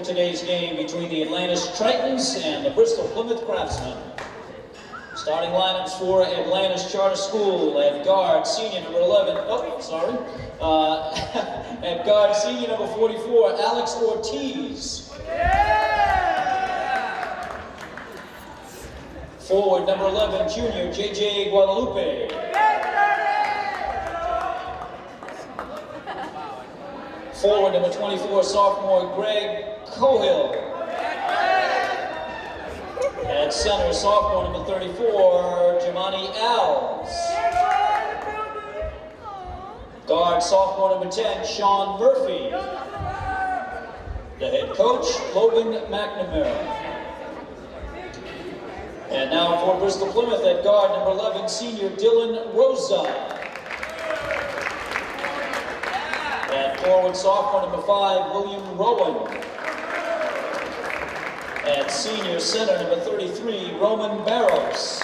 today's game between the Atlantis Tritons and the Bristol Plymouth Craftsmen. Starting lineups for Atlantis Charter School at guard, senior number 11, at guard, senior number 44, Alex Ortiz. Forward, number 11, junior, JJ Guadalupe. Forward, number 24, sophomore, Greg Cohill. At center, sophomore, number 34, Jamani Alves. Guard, sophomore, number 10, Sean Murphy. The head coach, Logan McNamara. And now for Bristol Plymouth at guard, number 11, senior Dylan Rosa. At forward, sophomore, number 5, William Rowan. At senior center, number 33, Roman Barros.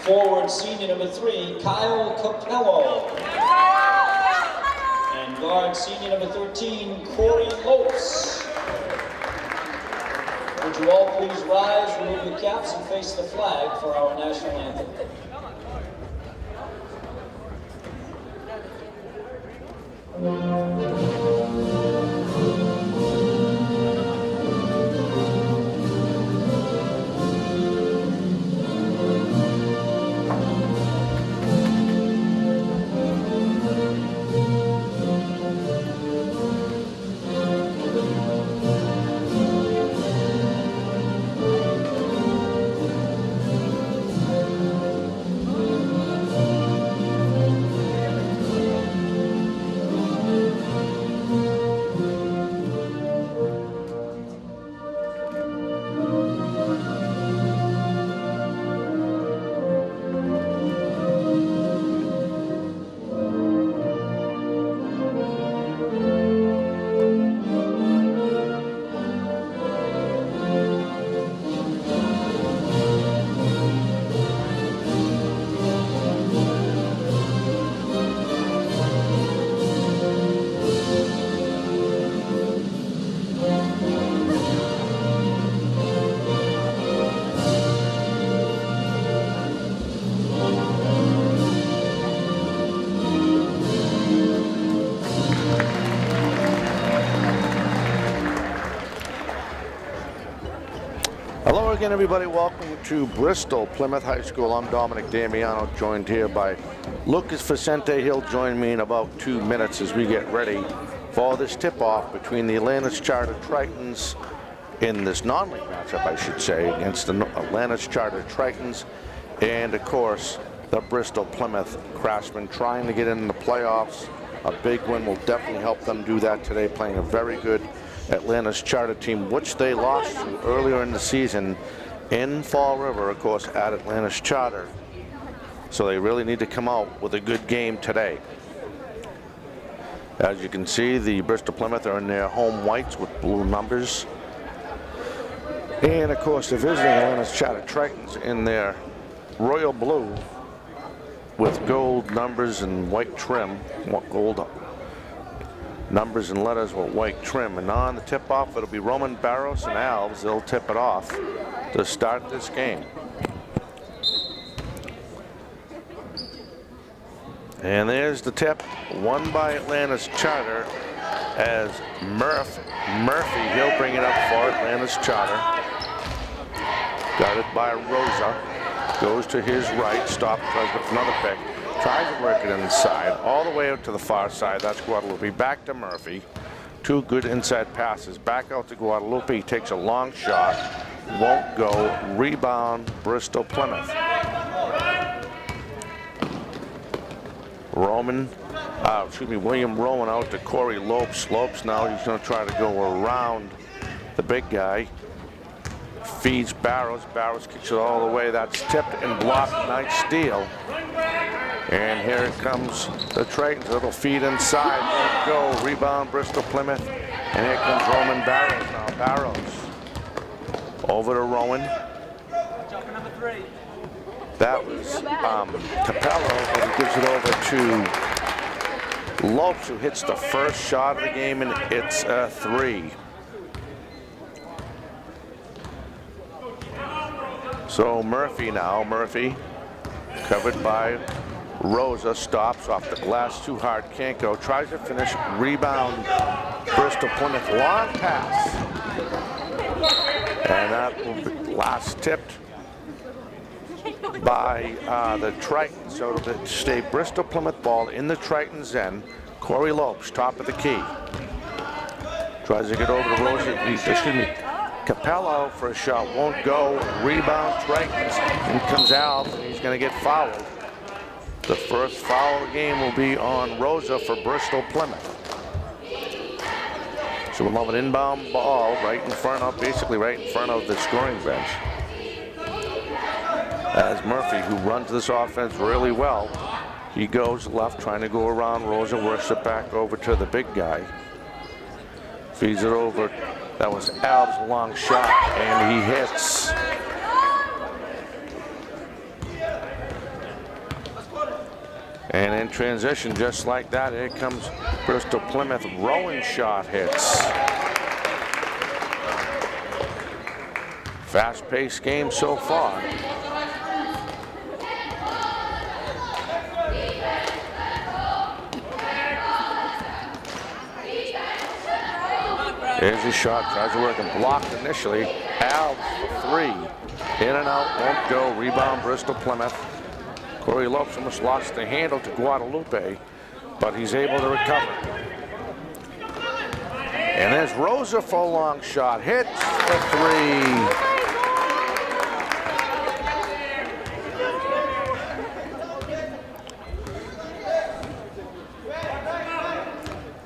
Forward, senior number 3, Kyle Capello. And guard, senior number 13, Corey Lopes. Would you all please rise, remove your caps, and face the flag for our national anthem. Hello again, everybody. Welcome to Bristol Plymouth High School. I'm Dominic Damiano, joined here by Lucas Vicente. He'll join me in about 2 minutes as we get ready for this tip-off between the Atlantis Charter Tritons in this non-league matchup, I should say, against the Atlantis Charter Tritons and, of course, the Bristol Plymouth Craftsmen trying to get into the playoffs. A big win will definitely help them do that today, playing a very good Atlantis Charter team, which they lost to earlier in the season in Fall River, of course, at Atlantis Charter. So they really need to come out with a good game today. As you can see, the Bristol Plymouth are in their home whites with blue numbers. And of course, the visiting Atlantis Charter Tritons in their royal blue with gold numbers and white trim, gold numbers and letters with white trim. And on the tip-off, it'll be Roman Barros and Alves. They'll tip it off to start this game. And there's the tip, won by Atlantis Charter as Murphy, he'll bring it up for Atlantis Charter. Got it by Rosa, goes to his right, stopped with another pick. Tries to work it inside, all the way out to the far side. That's Guadalupe. Back to Murphy. 2 good inside passes. Back out to Guadalupe. He takes a long shot. Won't go. Rebound, Bristol Plymouth. William Rowan out to Corey Lopes. Lopes now he's going to try to go around the big guy. Feeds Barros. Barros kicks it all the way. That's tipped and blocked. Nice steal. And here it comes the Tritons. Little feed inside. Won't go. Rebound, Bristol Plymouth. And here comes Roman Barros now. Barros. Over to Rowan. That was Capello, but he gives it over to Lopes, who hits the first shot of the game, and it's a 3. So Murphy now, Murphy covered by Rosa, stops off the glass too hard, can't go, tries to finish, rebound, Bristol Plymouth, long pass. And that will be last tipped by the Triton, so it'll stay Bristol Plymouth ball in the Triton's end. Corey Lopes, top of the key. Tries to get over to Rosa, excuse me, Capello for a shot, won't go, rebound Tritons. In comes Alves, and he's going to get fouled. The first foul of the game will be on Rosa for Bristol Plymouth. So we'll have an inbound ball right in front of, basically right in front of the scoring bench. As Murphy, who runs this offense really well, he goes left trying to go around Rosa, works it back over to the big guy. Feeds it over. That was Alves' long shot, and he hits. And in transition, just like that, here comes Bristol Plymouth. Rowan shot hits. Fast-paced game so far. There's his shot, tries to work and blocked initially. Alves for 3. In and out, won't go. Rebound Bristol Plymouth. Corey Lopes almost lost the handle to Guadalupe, but he's able to recover. And there's Rosa for a long shot. Hits for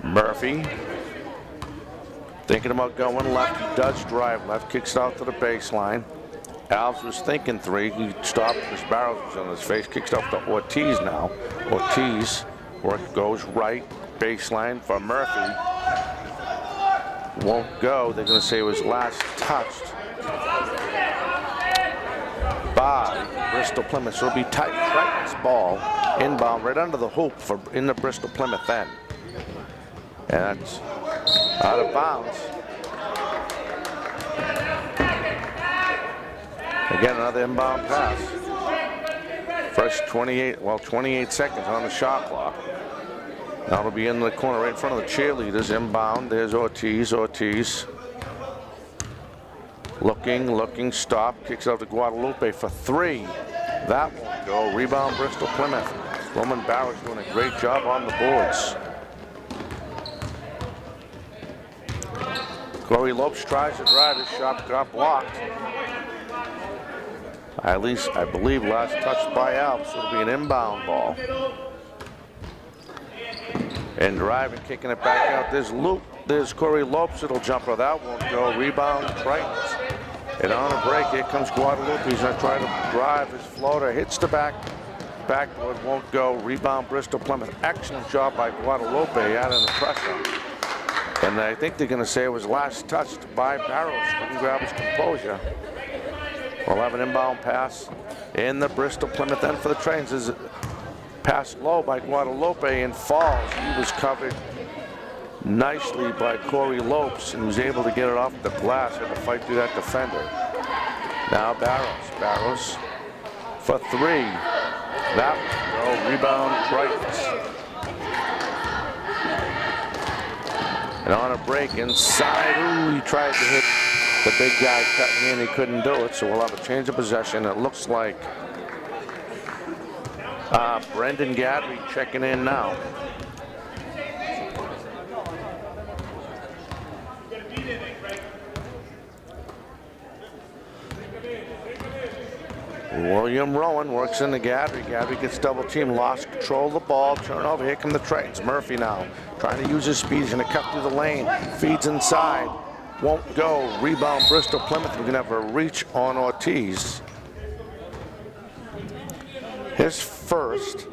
3. Murphy thinking about going left. He does drive left, kicks it out to the baseline. Alves was thinking 3. He stopped. His barrel was on his face. Kicks up to Ortiz now. Ortiz goes right baseline for Murphy. Won't go. They're going to say it was last touched by Bristol Plymouth. So it'll be tight. Triton's ball inbound right under the hoop for in the Bristol Plymouth end. And that's out of bounds. Again, another inbound pass. Fresh 28 seconds on the shot clock. Now it'll be in the corner right in front of the cheerleaders. Inbound, there's Ortiz. Ortiz looking, stop, kicks out to Guadalupe for 3. That won't go. Rebound Bristol Plymouth. Roman Barrett's doing a great job on the boards. Corey Lopes tries to drive. His shot got blocked. At least, I believe, last touched by Alves. So it'll be an inbound ball. And driving, kicking it back out. There's Corey Lopes. It'll jumper. That won't go. Rebound, Tritons. And on a break, here comes Guadalupe. He's going to try to drive his floater. Hits the backboard, won't go. Rebound, Bristol Plymouth. Excellent job by Guadalupe, adding the pressure. And I think they're going to say it was last touched by Barrows. Couldn't grab his composure. We'll have an inbound pass in the Bristol Plymouth end for the Trains. Is passed low by Guadalupe and falls. He was covered nicely by Corey Lopes and was able to get it off the glass. Had to fight through that defender. Now Barrows for 3. That will go. Rebound Tritons. And on a break inside, he tried to hit the big guy cutting in. He couldn't do it, so we'll have a change of possession. It looks like Brendan Gadry checking in now. William Rowan works into Gadry. Gadry gets double teamed, lost control of the ball, turnover. Here come the Tritons. Murphy now trying to use his speed. He's going to cut through the lane, feeds inside, won't go. Rebound Bristol Plymouth. We're going to have a reach on Ortiz. His first.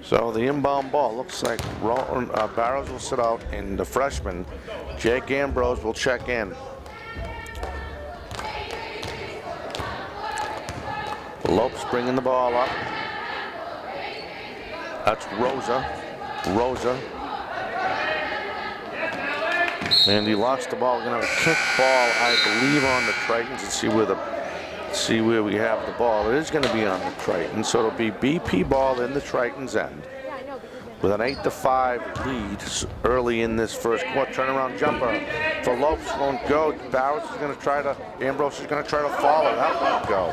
So the inbound ball looks like Barrows will sit out and the freshman Jake Ambrose will check in. Lopes bringing the ball up. That's Rosa. And he lost the ball. We're gonna have a kick ball, I believe, on the Tritons, and see where we have the ball. It is gonna be on the Tritons, so it'll be BP ball in the Tritons end. With an 8-5 lead early in this first quarter. Turnaround jumper for Lopes, won't go. Bowers is gonna try to, Ambrose is gonna try to follow. That won't go.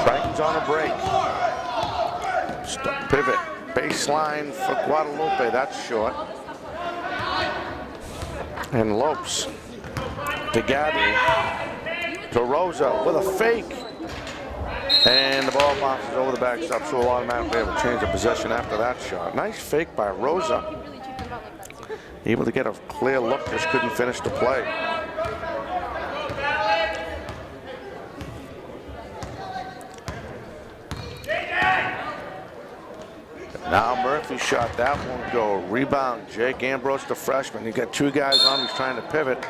Tritons on a break. Pivot, baseline for Guadalupe, that's short. And Lopes to Gabby, to Rosa with a fake. And the ball bounces over the backstop, so we'll automatically have a change of possession after that shot. Nice fake by Rosa. Able to get a clear look, just couldn't finish the play. Now Murphy shot, that won't go. Rebound, Jake Ambrose, the freshman. You got two guys on, he's trying to pivot.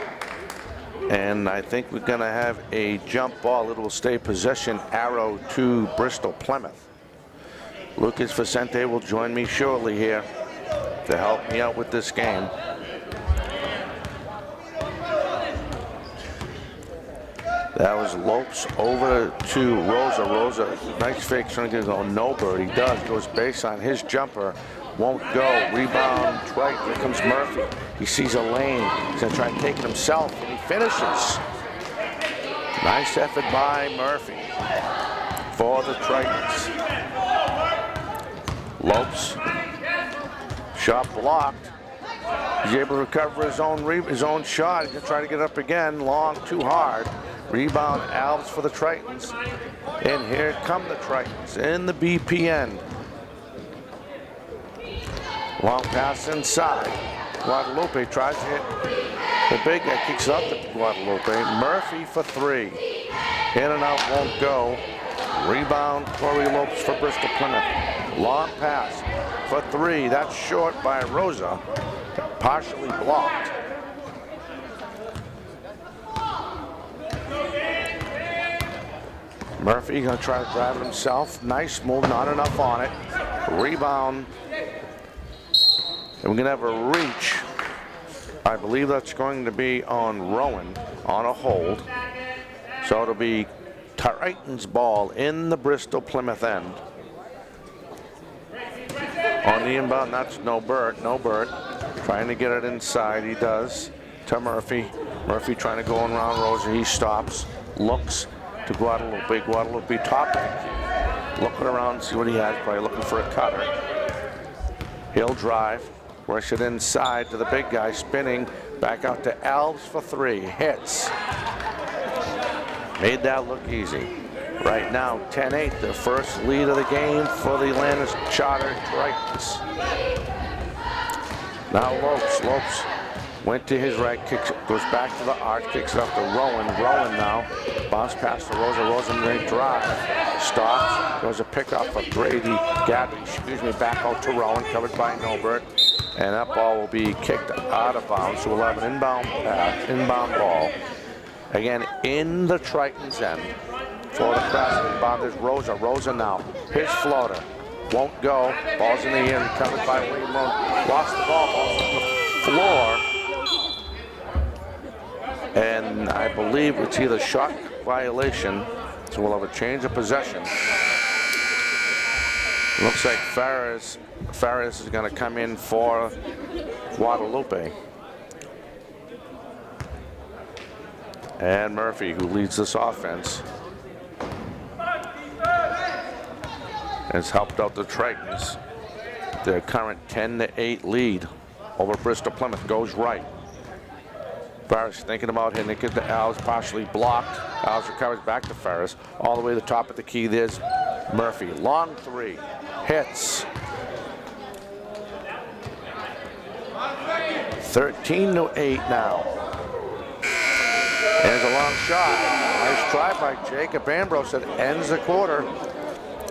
And I think we're gonna have a jump ball. It will stay possession arrow to Bristol Plymouth. Lucas Vicente will join me shortly here to help me out with this game. That was Lopes over to Rosa. Rosa, nice fake, trying to go no bird. He does, goes baseline. His jumper won't go. Rebound, right, here comes Murphy. He sees a lane. He's gonna try and take it himself, and he finishes. Nice effort by Murphy for the Tritons. Lopes, shot blocked. He's able to recover his own shot. He's gonna try to get up again. Long, too hard. Rebound, Alves for the Tritons. And here come the Tritons in the BP end. Long pass inside. Guadalupe tries to hit the big guy, kicks out to Guadalupe. Murphy for three. In and out, won't go. Rebound, Corey Lopes for Bristol Plymouth. Long pass for three. That's short by Rosa. Partially blocked. Murphy gonna try to grab it himself. Nice move, not enough on it. Rebound. And we're gonna have a reach. I believe that's going to be on Rowan on a hold. So it'll be Tritons ball in the Bristol Plymouth end. On the inbound, that's Nobert. Trying to get it inside, he does. To Murphy. Murphy trying to go around Rosa, he stops. Looks to Guadalupe. Guadalupe top of the key. Looking around, see what he has, probably looking for a cutter. He'll drive. Rush it inside to the big guy, spinning back out to Alves for three. Hits. Made that look easy. Right now, 10-8, the first lead of the game for the Atlantis Charter Tritons. Now Lopes went to his right, kicks, goes back to the arc, kicks it up to Rowan. Rowan now, bounce pass to Rosa. Rosa may drive, stops, goes a pickup for Grady Gabby, back out to Rowan, covered by Nobert. And that ball will be kicked out of bounds, so we'll have an inbound ball. Again, in the Tritons end. For the Craftsman, inbound is Rosa. Rosa now, his floater. Won't go, ball's in the air, covered by William Rowan. Lost the ball, ball's on the floor. And I believe it's either shot violation, so we'll have a change of possession. Looks like Farris is going to come in for Guadalupe. And Murphy, who leads this offense, has helped out the Tritons. Their current 10-8 lead over Bristol Plymouth goes right. Farris thinking about hitting it to Alves, partially blocked. Alves recovers back to Farris. All the way to the top of the key, there's Murphy. Long three. Hits. 13-8 now. There's a long shot. Nice try by Jacob Ambrose that ends the quarter.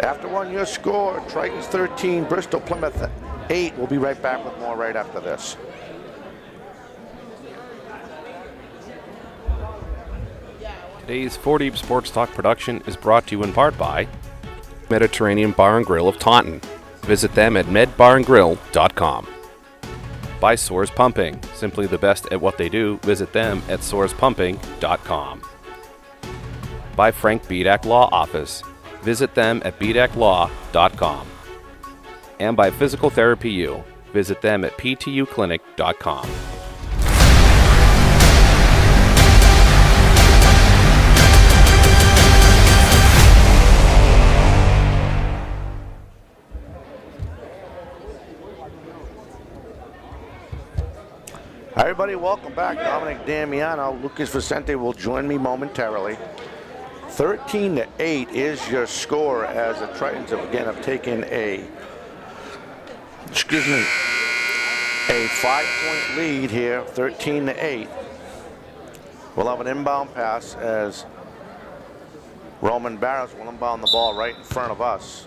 After one, your score, Tritons 13, Bristol Plymouth 8. We'll be right back with more right after this. Today's 4 Deep Sports Talk production is brought to you in part by Mediterranean Bar and Grill of Taunton, Visit them at medbarandgrill.com. By Soares Pumping, simply the best at what they do. Visit them at soarespumping.com. By Frank Bedak Law Office. Visit them at bedaclaw.com. And by Physical Therapy U. Visit them at ptuclinic.com. Hi everybody, welcome back. Dominic Damiano. Lucas Vicente will join me momentarily. 13-8 is your score as the Tritons have taken a 5-point lead here, 13-8. We'll have an inbound pass as Roman Barros will inbound the ball right in front of us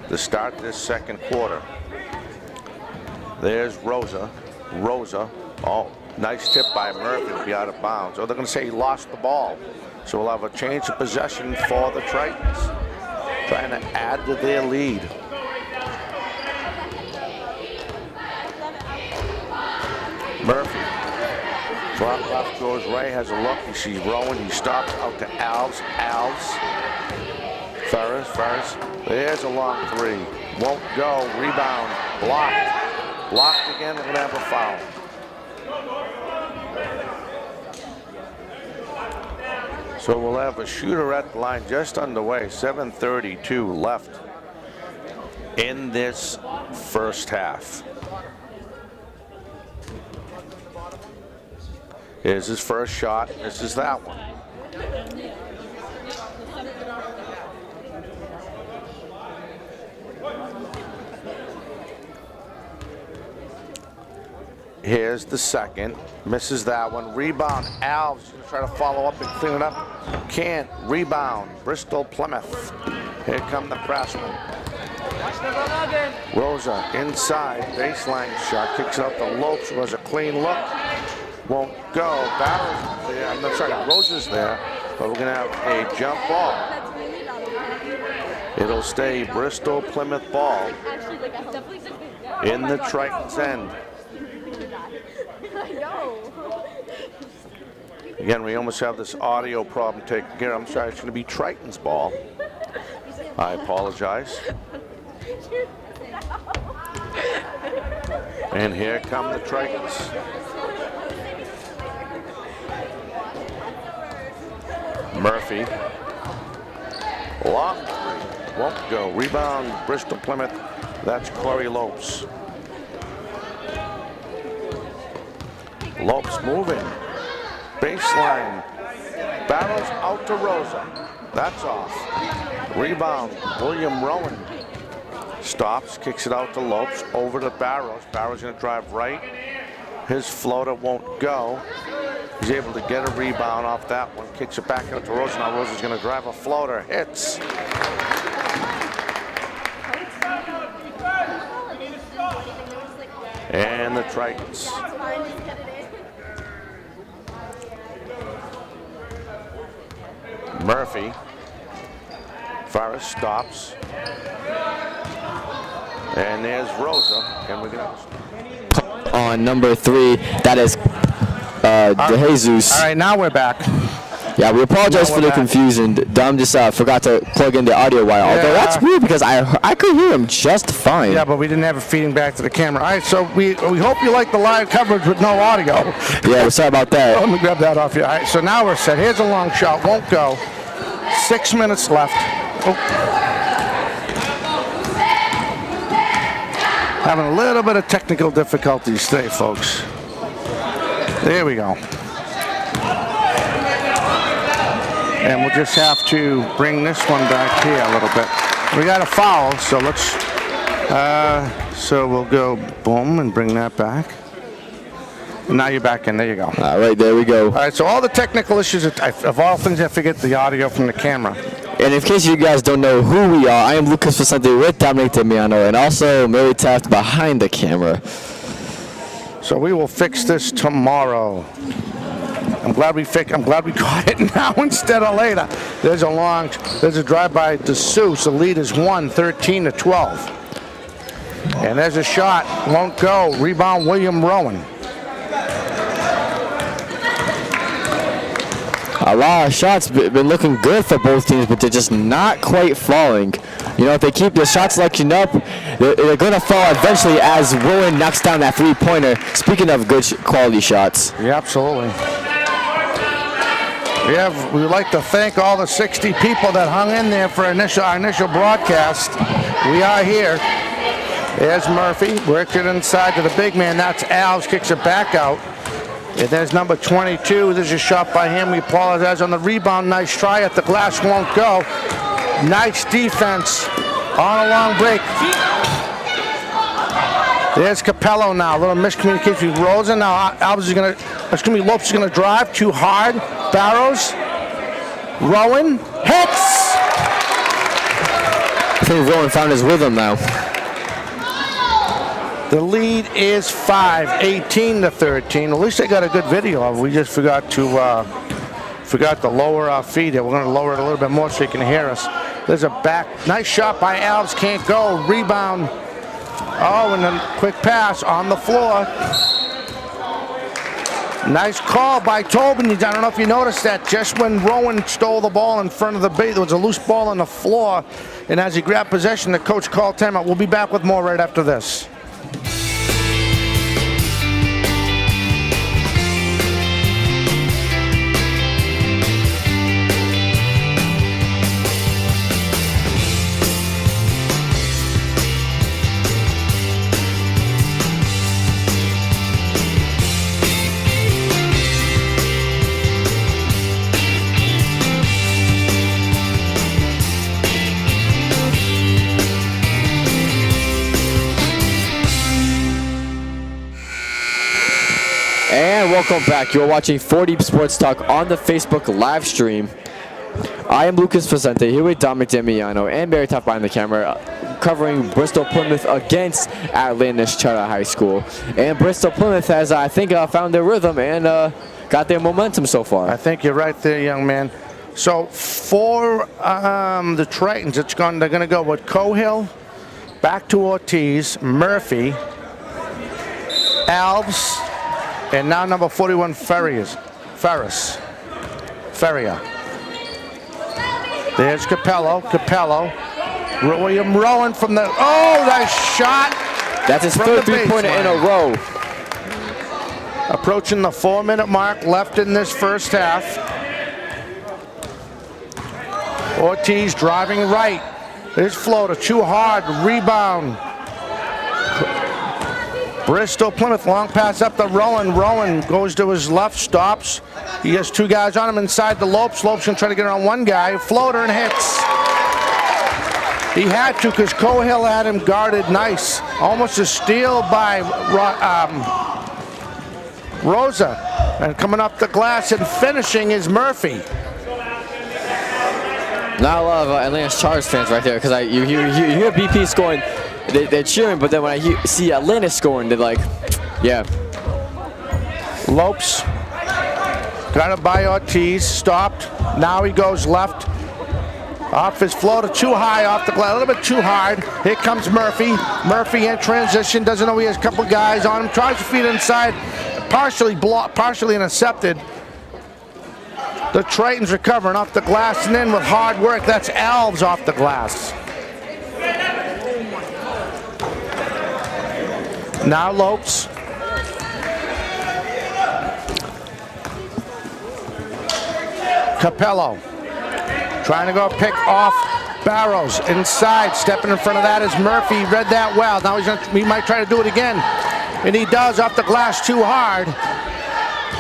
to start this second quarter. There's Rosa. Oh, nice tip by Murphy to be out of bounds. Oh, they're going to say he lost the ball. So we'll have a change of possession for the Tritons, trying to add to their lead. Murphy, drop left, goes right, has a look. He sees Rowan. He stops out to Alves. Ferris. There's a long three. Won't go. Rebound. Blocked. Blocked again. We're going to have a foul. So we'll have a shooter at the line just underway. 7:32 left in this first half. Here's his first shot. This is that one. Here's the second. Misses that one. Rebound. Alves going to try to follow up and clean it up. Can't. Rebound. Bristol, Plymouth. Here come the Craftsmen. Rosa inside. Baseline shot. Kicks it out to Lopes. Was a clean look. Won't go. Battles there. I'm not sorry. Rosa's there. But we're going to have a jump ball. It'll stay Bristol, Plymouth ball in the Tritons' end. Again, we almost have this audio problem taken care of. I'm sorry, it's going to be Triton's ball. I apologize. And here come the Tritons. Murphy. Long three. Won't go. Rebound, Bristol, Plymouth. That's Corey Lopes. Lopes moving. Baseline. Barrows out to Rosa. That's off. Rebound. William Rowan. Stops. Kicks it out to Lopes. Over to Barrows. Barrows going to drive right. His floater won't go. He's able to get a rebound off that one. Kicks it back out to Rosa. Now Rosa's going to drive a floater. Hits. And the Tritons. Murphy. Farris stops. And there's Rosa. And we're going to... On number 3, that is DeJesus. All right, now we're back. Yeah, we apologize for the confusion. Dom just forgot to plug in the audio wire. Although that's weird because I could hear him just fine. Yeah, but we didn't have it feeding back to the camera. All right, so we hope you like the live coverage with no audio. Yeah, we're sorry about that. Let me grab that off you. All right, so now we're set. Here's a long shot. Won't go. 6 minutes left. Oh. Having a little bit of technical difficulties today, folks. There we go. And we'll just have to bring this one back here a little bit. We got a foul, so let's, so we'll go boom and bring that back. And now you're back in, there you go. All right, there we go. All right, so all the technical issues, of all things, I forget the audio from the camera. And in case you guys don't know who we are, I am Lucas Vicente with Dominic Damiano and also Mary Taft behind the camera. So we will fix this tomorrow. I'm glad we got it now instead of later. There's a drive by DeSouza. The lead is 13-12. And there's a shot, won't go. Rebound, William Rowan. A lot of shots been looking good for both teams, but they're just not quite falling. You know, if they keep the shot selection up, they're going to fall eventually as Rowan knocks down that three-pointer. Speaking of good quality shots. Yeah, absolutely. We would like to thank all the 60 people that hung in there for our initial broadcast. We are here. There's Murphy, works it inside to the big man. That's Alves, kicks it back out. And there's number 22. There's a shot by him. We apologize on the rebound. Nice try at the glass, won't go. Nice defense on a long break. There's Capello now. A little miscommunication with Rosa. Now Alves is going to, Lopes is going to drive too hard. Barrows. Rowan hits. I think Rowan found his rhythm now. The lead is 5, 18-13. At least I got a good video of it. We just forgot to lower our feed here. We're going to lower it a little bit more so you can hear us. There's a nice shot by Alves, can't go. Rebound. Oh, and then quick pass on the floor. Nice call by Tobin. I don't know if you noticed that. Just when Rowan stole the ball in front of the base, there was a loose ball on the floor. And as he grabbed possession, the coach called timeout. We'll be back with more right after this. And welcome back. You're watching 4Deep Sports Talk on the Facebook live stream. I am Lucas Facente here with Dominic Damiano and Barry Tough behind the camera, covering Bristol Plymouth against Atlantis Charter High School. And Bristol Plymouth has, I think, found their rhythm and got their momentum so far. I think you're right there, young man. So for the Tritons, they're going to go with Cohill, back to Ortiz, Murphy, Alves, and now number 41, Ferrier. There's Capello. William Rowan from the, nice shot. That's his third three-pointer in a row. Approaching the 4-minute mark left in this first half. Ortiz driving right. His floater too hard, rebound. Bristol Plymouth, long pass up to Rowan. Rowan goes to his left, stops. He has two guys on him inside the Lopes. Lopes can try to get around one guy. Floater and hits. He had to because Cohill had him guarded nice. Almost a steal by Rosa. And coming up the glass and finishing is Murphy. Not a lot of Atlantis Chargers fans right there because you hear BP scoring. They're cheering, but then when I see Atlantis scoring, they're like, yeah. Lopes got it by Ortiz, stopped. Now he goes left. Off his floater, too high off the glass, a little bit too hard. Here comes Murphy. Murphy in transition, doesn't know he has a couple guys on him. Tries to feed inside, partially blocked, partially intercepted. The Tritons recovering off the glass and in with hard work. That's Alves off the glass. Now Lopes. Capello trying to go pick off Barrows inside. Stepping in front of that is Murphy. Read that well. Now he might try to do it again. And he does off the glass too hard.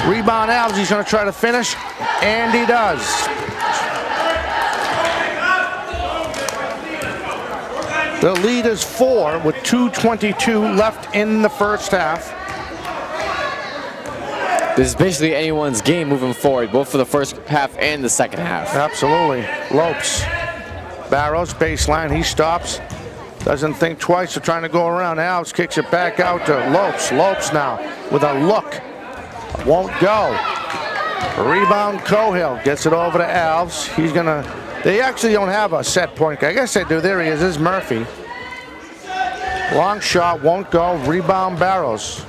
Rebound Alves. He's going to try to finish. And he does. The lead is 4 with 2:22 left in the first half. This is basically anyone's game moving forward, both for the first half and the second half. Absolutely. Lopes. Barrows, baseline. He stops. Doesn't think twice of trying to go around. Alves kicks it back out to Lopes. Lopes now with a look. Won't go. Rebound Cohill. Gets it over to Alves. He's going to... They actually don't have a set point. I guess they do. There he is. This is Murphy. Long shot won't go. Rebound Barrows.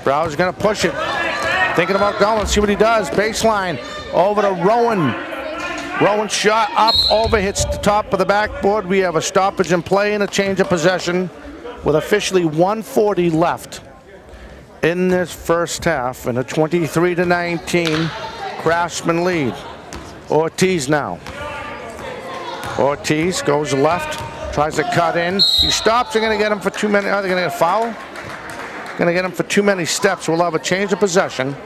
Barrows going to push it. Thinking about going. Let's see what he does. Baseline over to Rowan. Rowan shot up, over, hits the top of the backboard. We have a stoppage in play and a change of possession with officially 1:40 left in this first half, and a 23-19 Craftsman lead. Ortiz now. Ortiz goes left, tries to cut in. He stops. They're going to get him for too many. Are they going to get a foul? Going to get him for too many steps. We'll have a change of possession.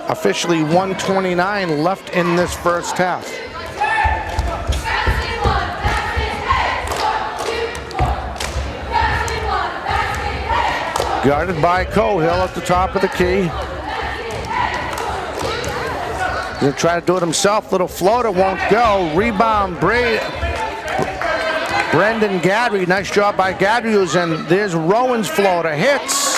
Officially 1:29 left in this first half. Guarded by Cohill at the top of the key. He's going to try to do it himself. Little floater won't go. Rebound, Brendan Gadry. Nice job by Gadry. And there's Rowan's floater. Hits.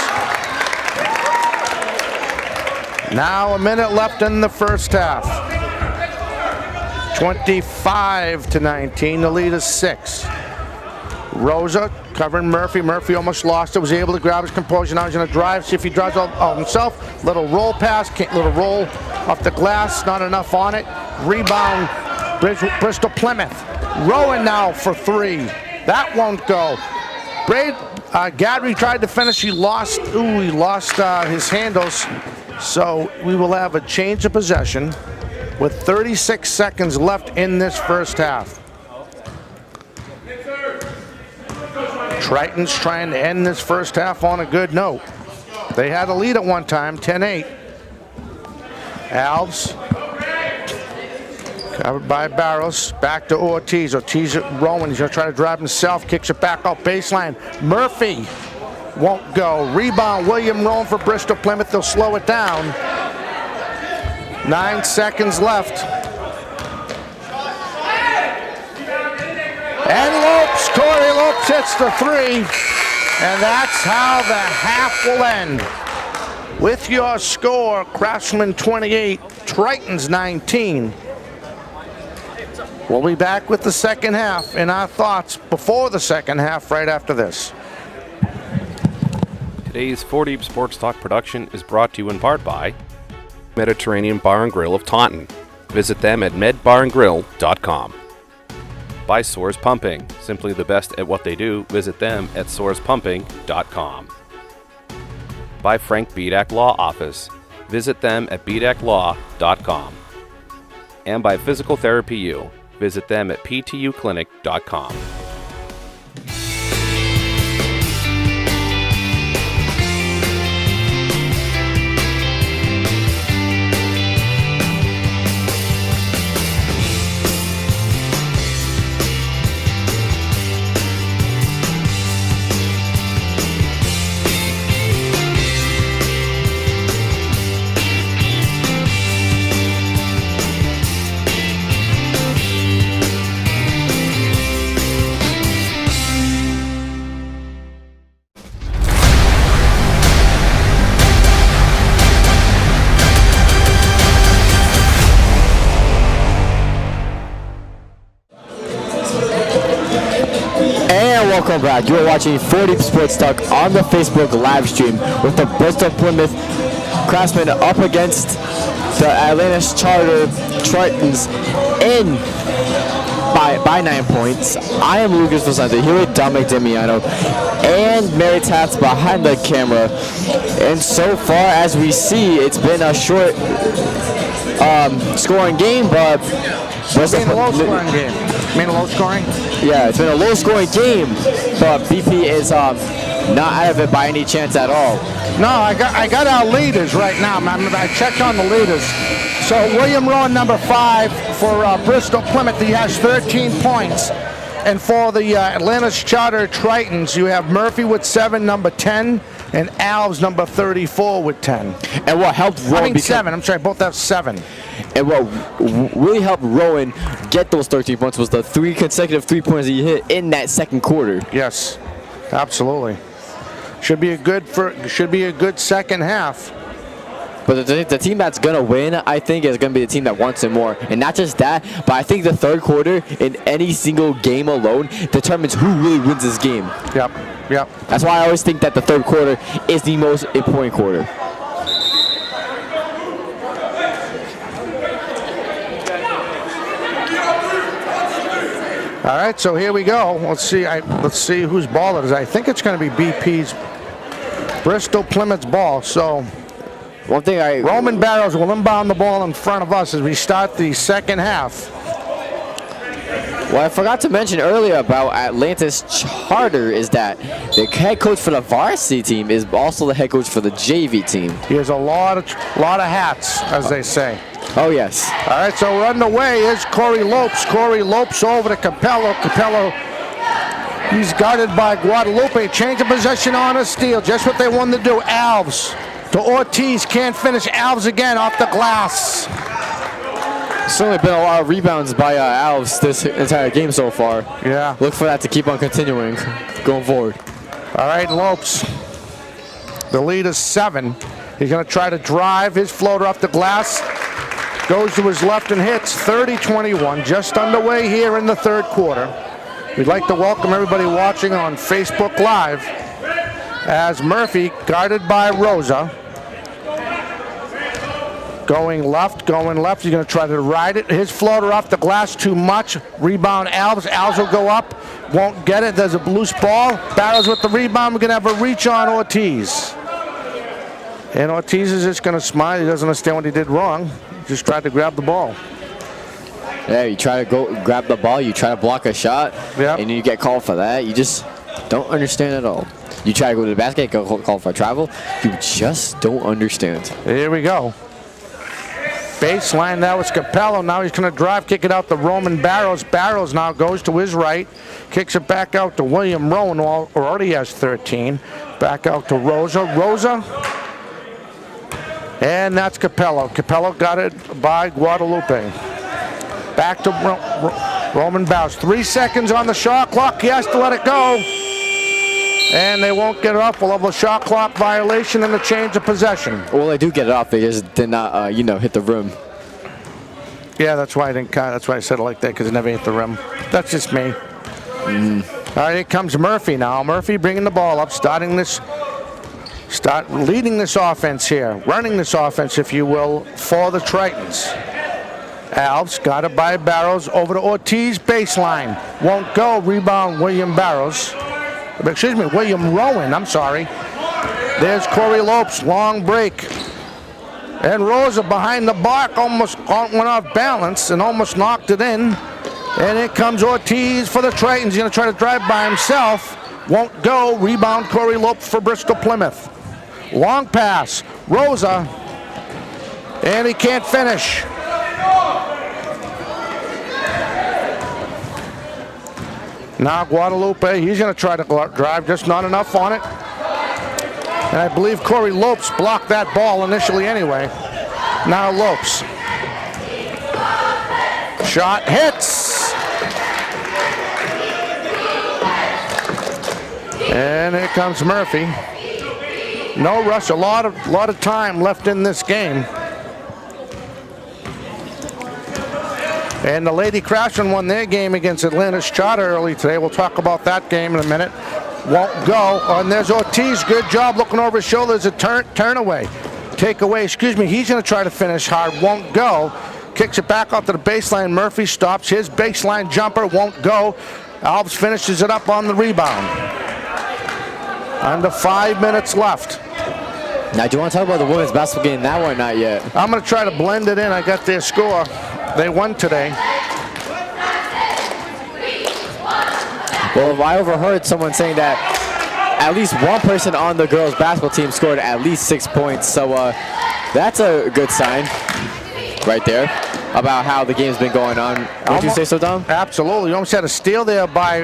Now a minute left in the first half. 25-19. The lead is 6. Rosa covering Murphy. Murphy almost lost it. Was able to grab his composure. Now he's going to drive. See if he drives all himself. Little roll pass. Little roll off the glass. Not enough on it. Rebound. Bristol Plymouth. Rowan now for 3. That won't go. Gadry tried to finish. He lost. He lost his handles. So we will have a change of possession with 36 seconds left in this first half. Triton's trying to end this first half on a good note. They had a lead at one time, 10-8. Alves, covered by Barrows, back to Ortiz. Ortiz at Rowan, he's going to try to drive himself, kicks it back out baseline. Murphy won't go. Rebound, William Rowan for Bristol Plymouth. They'll slow it down. 9 seconds left. And Lopes, Corey Lopes hits the 3. And that's how the half will end. With your score, Craftsman 28, Tritons 19. We'll be back with the second half and our thoughts before the second half right after this. Today's 4Deep Sports Talk production is brought to you in part by Mediterranean Bar and Grill of Taunton. Visit them at medbarandgrill.com. By Soars Pumping, simply the best at what they do. Visit them at soarspumping.com. By Frank Bedak Law Office. Visit them at bedaclaw.com. And by Physical Therapy U. Visit them at ptuclinic.com. Welcome back. You're watching 4Deep Sports Talk on the Facebook live stream with the Bristol Plymouth Craftsmen up against the Atlantis Charter Tritons in by 9 points. I am Lucas Vicente here with Dominic Demiano and Mary Tats behind the camera. And so far as we see, it's been a short scoring game, but It's been a low scoring game. Low scoring? Yeah, it's been a low scoring game, but BP is not out of it by any chance at all. No, I got our leaders right now. I checked on the leaders. So William Rowan, number 5 for Bristol Plymouth, he has 13 points. And for the Atlantis Charter Tritons, you have Murphy with 7, number 10, and Alves, number 34, with 10. And what helped Rowan 7. I'm sorry, both have 7. And what really helped Rowan get those 13 points was the 3 consecutive 3-pointers he hit in that second quarter. Yes, absolutely. Should be a good second half. But the team that's going to win, I think, is going to be the team that wants it more. And not just that, but I think the third quarter in any single game alone determines who really wins this game. Yep. That's why I always think that the third quarter is the most important quarter. All right, so here we go. Let's see whose ball it is. I think it's going to be BP's Bristol Plymouth's ball. So one thing Roman Barrows will inbound the ball in front of us as we start the second half. What I forgot to mention earlier about Atlanta's charter is that the head coach for the varsity team is also the head coach for the JV team. He has a lot of hats, as they say. Oh, yes. All right, so we're underway. Here's Corey Lopes. Corey Lopes over to Capello. Capello, he's guarded by Guadalupe. Change of possession on a steal. Just what they wanted to do. Alves to Ortiz. Can't finish. Alves again off the glass. Certainly been a lot of rebounds by Alves this entire game so far. Yeah. Look for that to keep on continuing going forward. All right, Lopes. The lead is 7. He's going to try to drive his floater off the glass. Goes to his left and hits. 30-21. Just underway here in the third quarter. We'd like to welcome everybody watching on Facebook Live as Murphy, guarded by Rosa. Going left. He's going to try to ride it. His floater off the glass too much. Rebound Alves. Alves will go up. Won't get it. There's a loose ball. Barrows with the rebound. We're going to have a reach on Ortiz. And Ortiz is just going to smile. He doesn't understand what he did wrong. Just tried to grab the ball. Yeah, you try to go grab the ball. You try to block a shot. Yep. And you get called for that. You just don't understand at all. You try to go to the basket, get called for travel. You just don't understand. Here we go. Baseline, that was Capello. Now he's going to drive, kick it out to Roman Barrows. Barrows now goes to his right. Kicks it back out to William Rowan, who already has 13. Back out to Rosa. And that's Capello. Capello got it by Guadalupe. Back to Roman Barrows. 3 seconds on the shot clock. He has to let it go. And they won't get it off. We'll have a shot clock violation and a change of possession. Well, they do get it off. They just did not, hit the rim. Yeah, that's why I didn't count. That's why I said it like that, because it never hit the rim. That's just me. All right, here comes Murphy now. Murphy bringing the ball up, leading this offense here, running this offense, if you will, for the Tritons. Alves got it by Barrows over to Ortiz, baseline. Won't go. Rebound, William Rowan, I'm sorry. There's Corey Lopes, long break. And Rosa behind the block almost went off balance and almost knocked it in. And here comes Ortiz for the Tritons. He's going to try to drive by himself. Won't go. Rebound, Corey Lopes for Bristol Plymouth. Long pass. Rosa. And he can't finish. Now Guadalupe, he's going to try to drive, just not enough on it. And I believe Corey Lopes blocked that ball initially anyway. Now Lopes. Shot hits. And here comes Murphy. No rush, a lot of time left in this game. And the Lady Craftsmen won their game against Atlanta's Charter early today. We'll talk about that game in a minute. Won't go. And there's Ortiz. Good job looking over his shoulder. There's a turn away. Take away, excuse me. He's going to try to finish hard. Won't go. Kicks it back off to the baseline. Murphy stops his baseline jumper. Won't go. Alves finishes it up on the rebound. Under 5 minutes left. Now, do you want to talk about the women's basketball game now or not yet? I'm going to try to blend it in. I got their score. They won today. Well, I overheard someone saying that at least one person on the girls' basketball team scored at least 6 points. So that's a good sign right there about how the game's been going on. Would you say so, Dom? Absolutely. You almost had a steal there by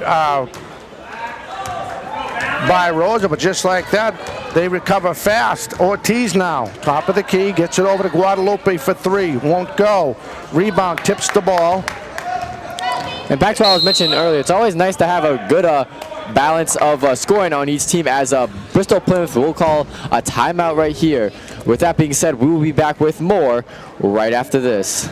Rosa, but just like that, they recover fast. Ortiz now, top of the key, gets it over to Guadalupe for 3. Won't go. Rebound, tips the ball. And back to what I was mentioning earlier, it's always nice to have a good balance of scoring on each team as Bristol Plymouth will call a timeout right here. With that being said, we will be back with more right after this.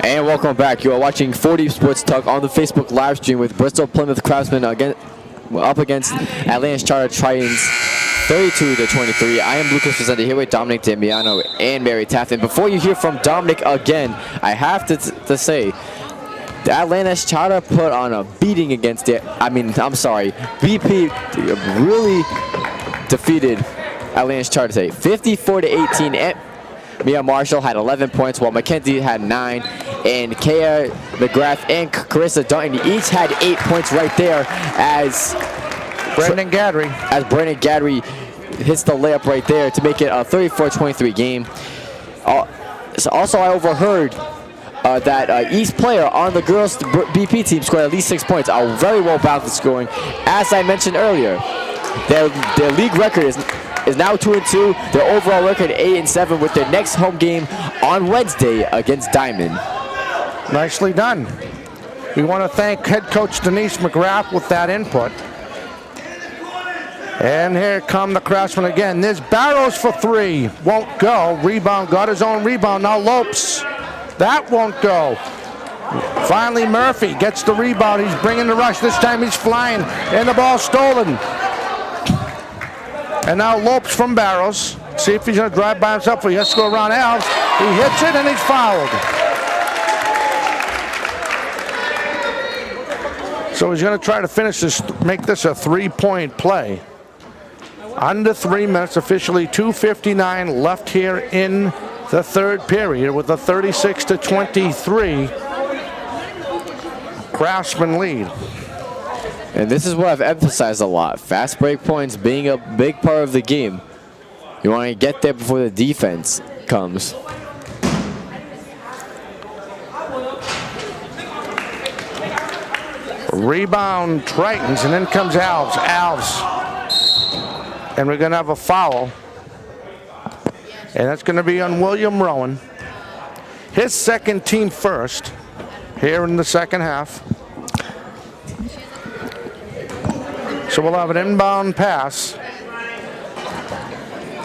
And welcome back. You are watching 4D Sports Talk on the Facebook live stream with Bristol Plymouth Craftsmen up against Atlanta's Charter Tritons 32-23. I am Lucas Fazenda here with Dominic Damiano and Mary Taft. And before you hear from Dominic again, I have to say, the Atlanta's Charter put on a beating against it. BP really defeated Atlanta's Charter today, 54-18. Mia Marshall had 11 points, while Mackenzie had 9, and Kaya McGrath and Carissa Dunton each had 8 points right there as Brendan Gadry hits the layup right there to make it a 34-23 game. Also, I overheard that each player on the girls' BP team scored at least 6 points. A very well balanced scoring. As I mentioned earlier, their league record is now 2-2. Their overall record 8-7 with their next home game on Wednesday against Diamond. Nicely done. We want to thank head coach Denise McGrath with that input. And here come the Craftsmen again. There's Barrows for 3. Won't go. Rebound. Got his own rebound. Now Lopes. That won't go. Finally Murphy gets the rebound. He's bringing the rush. This time he's flying. And the ball stolen. And now Lopes from Barrows. See if he's going to drive by himself or he has to go around Alves. He hits it and he's fouled. So he's going to try to finish this, make this a 3-point play. Under 3 minutes, officially 2:59 left here in the third period with a 36-23 Craftsman lead. And this is what I've emphasized a lot. Fast break points being a big part of the game. You want to get there before the defense comes. Rebound Tritons, and then comes Alves. And we're going to have a foul. And that's going to be on William Rowan. His second team first here in the second half. So we'll have an inbound pass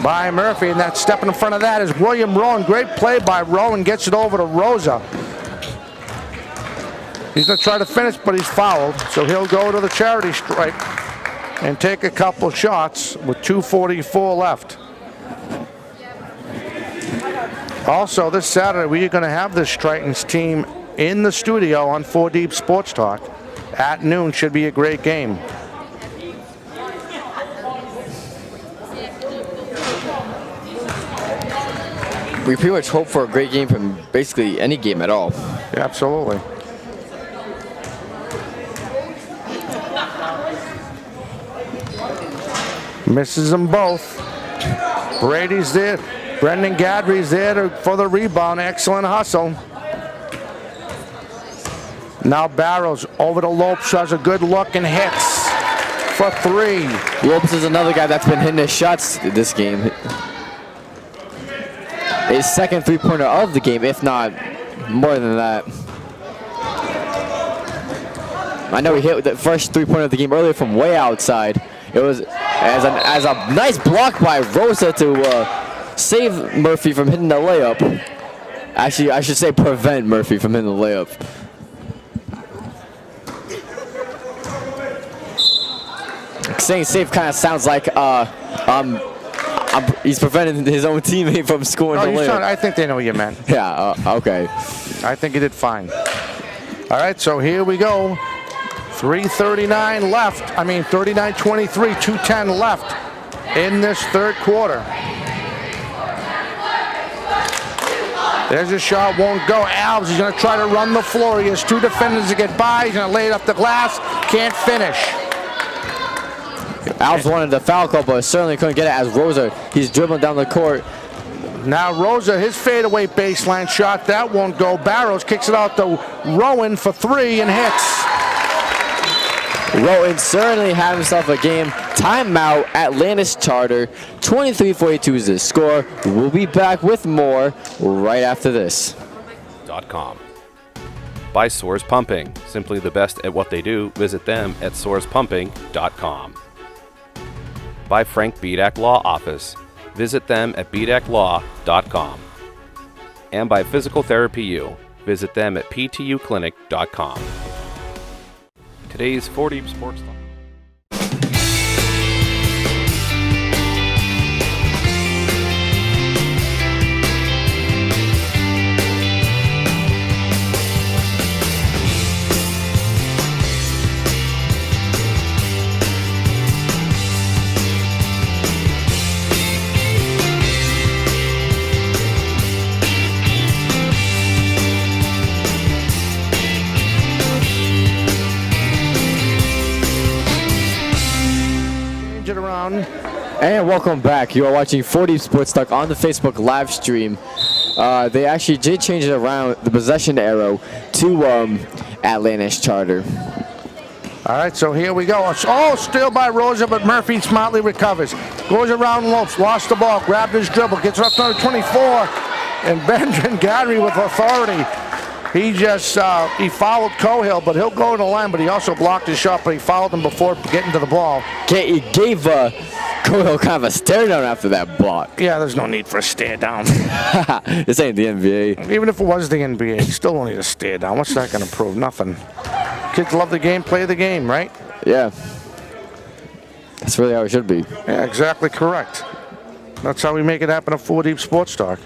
by Murphy, and that step in front of that is William Rowan. Great play by Rowan, gets it over to Rosa. He's going to try to finish, but he's fouled, so he'll go to the charity stripe and take a couple shots with 2:44 left. Also, this Saturday, we are going to have this Tritons team in the studio on 4 Deep Sports Talk at noon. Should be a great game. We pretty much hope for a great game from basically any game at all. Yeah, absolutely. Misses them both. Brady's there. Brendan Gadry's there for the rebound. Excellent hustle. Now Barrows over to Lopes, has a good look and hits for 3. Lopes is another guy that's been hitting his shots this game. His second three-pointer of the game, if not more than that. I know he hit the first three-pointer of the game earlier from way outside. It was as a nice block by Rosa to save Murphy from hitting the layup. Actually, I should say prevent Murphy from hitting the layup. Saying save kind of sounds like he's preventing his own teammate from scoring the layup. I think they know what you meant. Yeah, okay. I think he did fine. All right, so here we go. 3:39 left. I mean, 39-23, 2:10 left in this third quarter. There's a shot, won't go. Alves, he's going to try to run the floor. He has two defenders to get by. He's going to lay it up the glass. Can't finish. Alves wanted the foul call, but certainly couldn't get it as Rosa, he's dribbling down the court. Now Rosa, his fadeaway baseline shot, that won't go. Barrows kicks it out to Rowan for three and hits. Rowan certainly had himself a game. Timeout, Atlantis Charter. 23-42 is the score. We'll be back with more right after this. .com. By Soars Pumping. Simply the best at what they do. Visit them at soarspumping.com. By Frank Bedak Law Office. Visit them at bedaclaw.com. And by Physical Therapy U. Visit them at ptuclinic.com. Today's 4D Sports Talk. And welcome back. You are watching 4D Sports Talk on the Facebook live stream. They actually did change it around, the possession arrow, to Atlantis Charter. All right, so here we go. Oh, steal by Rosa, but Murphy smartly recovers. Goes around Lopes, lost the ball, grabbed his dribble, gets up to 24, and Benjamin Gadry with authority. He just, he fouled Cohill, but he'll go to the line, but he also blocked his shot, but he fouled him before getting to the ball. He gave Cohill kind of a stare down after that block. Yeah, there's no need for a stare down. This ain't the NBA. Even if it was the NBA, you still don't need a stare down. What's that going to prove? Nothing. Kids love the game, play the game, right? Yeah. That's really how it should be. Yeah, exactly correct. That's how we make it happen at 4D Sports Talk.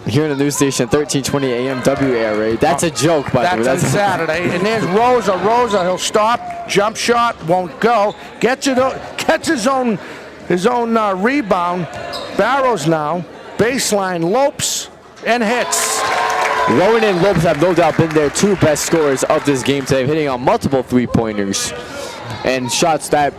Here in the news station, 1320 AM WARA. That's a joke, by the way. That's on Saturday. And there's Rosa. Rosa, he'll stop. Jump shot, won't go. Gets his own rebound. Barrows now. Baseline, Lopes, and hits. Rowan and Lopes have no doubt been their two best scorers of this game today, hitting on multiple three-pointers and shots that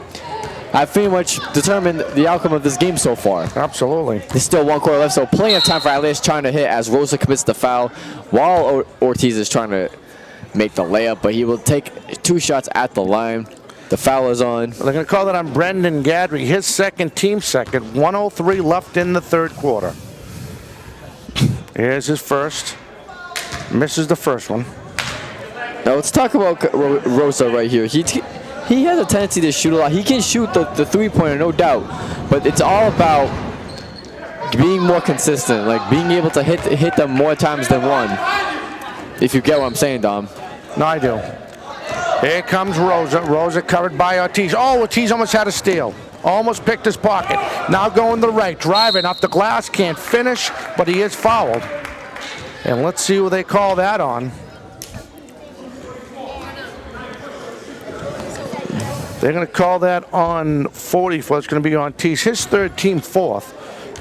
have pretty much determined the outcome of this game so far. Absolutely. There's still one quarter left, so plenty of time for Atlantis trying to hit as Rosa commits the foul while Ortiz is trying to make the layup, but he will take two shots at the line. The foul is on. They're going to call that on Brendan Gadry, his second, team second. 1:03 left in the third quarter. Here's his first. Misses the first one. Now let's talk about Rosa right here. He has a tendency to shoot a lot. He can shoot the three-pointer, no doubt, but it's all about being more consistent, like being able to hit them more times than one. If you get what I'm saying, Dom. No, I do. Here comes Rosa. Rosa covered by Ortiz. Oh, Ortiz almost had a steal. Almost picked his pocket. Now going to the right, driving up the glass, can't finish, but he is fouled. And let's see who they call that on. They're going to call that on 44. It's going to be on Ortiz. His third, team fourth.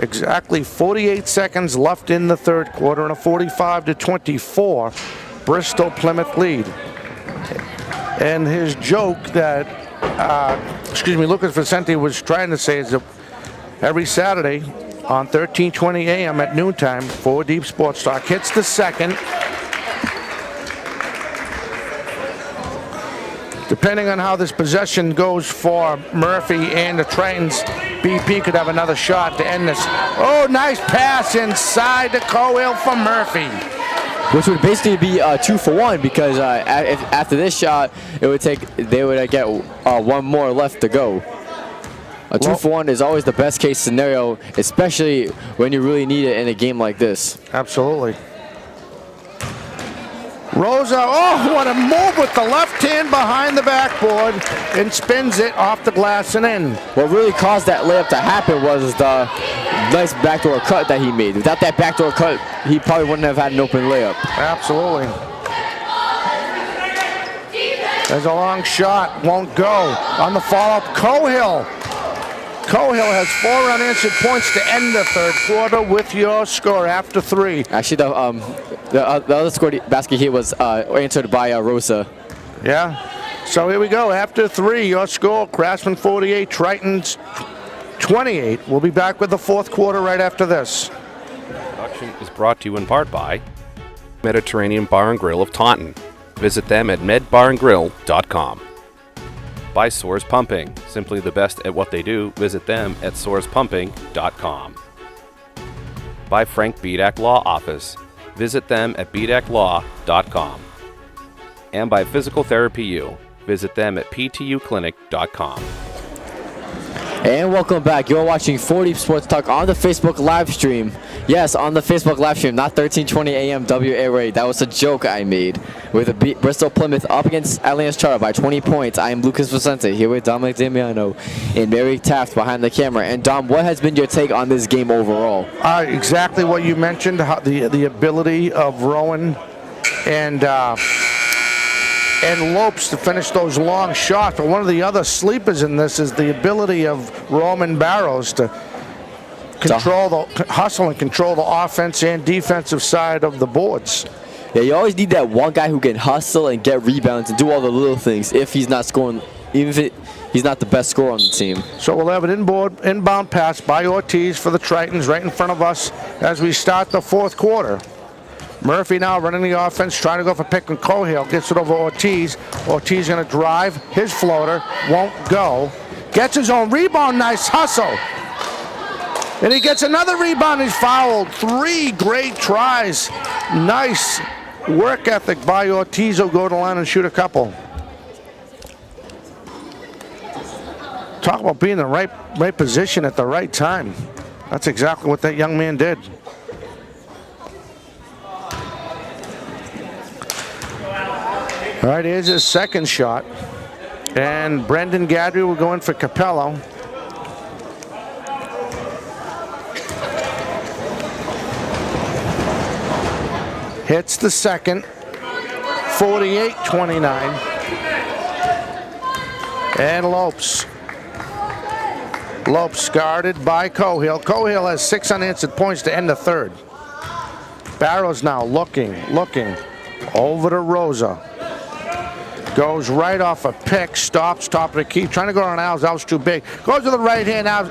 Exactly 48 seconds left in the third quarter and a 45-24 Bristol Plymouth lead. And his joke that, Lucas Vicente was trying to say is that every Saturday on 1320 AM at noontime, 4D Sports Talk hits the second. Depending on how this possession goes for Murphy and the Tritons, BP could have another shot to end this. Oh, nice pass inside the Cohill for Murphy. Which would basically be 2-for-1 because after this shot, they would get one more left to go. A 2-for-1 is always the best case scenario, especially when you really need it in a game like this. Absolutely. Rosa, oh, what a move with the left hand behind the backboard and spins it off the glass and in. What really caused that layup to happen was the nice backdoor cut that he made. Without that backdoor cut, he probably wouldn't have had an open layup. Absolutely. There's a long shot, won't go. On the follow-up, Cohill. Cohill has 4 unanswered points to end the third quarter with your score after 3. Actually, the other scored basket here was answered by Rosa. Yeah. So here we go. After 3, your score, Craftsman 48, Triton's 28. We'll be back with the fourth quarter right after this. Production is brought to you in part by Mediterranean Bar and Grill of Taunton. Visit them at medbarandgrill.com. By Soars Pumping, simply the best at what they do. Visit them at soarspumping.com. By Frank Bedak Law Office. Visit them at bedaklaw.com. And by Physical Therapy U. Visit them at ptuclinic.com. And welcome back. You're watching 4D Sports Talk on the Facebook live stream. Yes, on the Facebook live stream, not 1320 AM WA. That was a joke I made. With the Bristol Plymouth up against Atlantis Charter by 20 points. I am Lucas Vicente here with Dominic Damiano and Mary Taft behind the camera. And Dom, what has been your take on this game overall? Exactly what you mentioned, the ability of Rowan and Lopes to finish those long shots. But one of the other sleepers in this is the ability of Roman Barrows to hustle and control the offense and defensive side of the boards. Yeah, you always need that one guy who can hustle and get rebounds and do all the little things if he's not scoring, even if he's not the best scorer on the team. So we'll have an inbound pass by Ortiz for the Tritons right in front of us as we start the fourth quarter. Murphy now running the offense, trying to go for pick and Cohill. Gets it over Ortiz. Ortiz going to drive. His floater won't go. Gets his own rebound. Nice hustle. And he gets another rebound. He's fouled. 3 great tries. Nice work ethic by Ortiz. He'll go to the line and shoot a couple. Talk about being in the right position at the right time. That's exactly what that young man did. All right, here's his second shot. And Brendan Gadry will go in for Capello. Hits the second. 48-29. And Lopes. Lopes guarded by Cohill. Cohill has 6 unanswered points to end the third. Barrows now looking. Over to Rosa. Goes right off a pick, stops, top of the key, trying to go on Alves. Alves too big. Goes to the right hand. I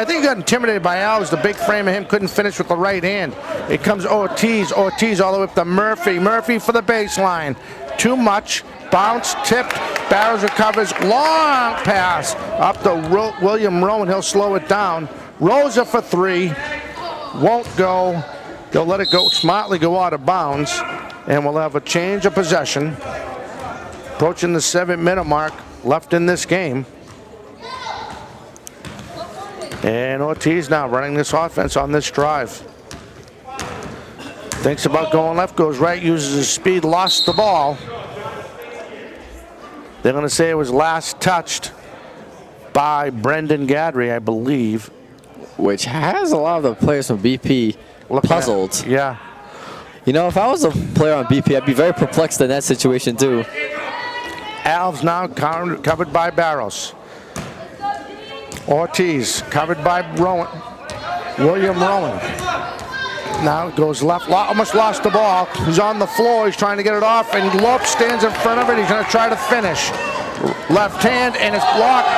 think he got intimidated by Alves. The big frame of him couldn't finish with the right hand. It comes Ortiz all the way up to Murphy. Murphy for the baseline. Too much. Bounce, tipped. Barrows recovers. Long pass up to William Rowan. He'll slow it down. Rosa for 3. Won't go. They'll let it go smartly go out of bounds. And we'll have a change of possession. Approaching the 7-minute mark left in this game. And Ortiz now running this offense on this drive. Thinks about going left, goes right, uses his speed, lost the ball. They're going to say it was last touched by Brendan Gadry, I believe. Which has a lot of the players from BP puzzled. Yeah. You know, if I was a player on BP, I'd be very perplexed in that situation too. Alves now covered by Barrows. Ortiz covered by William Rowan. Now goes left, almost lost the ball. He's on the floor, he's trying to get it off, and Lopes stands in front of it. He's going to try to finish. Left hand, and it's blocked.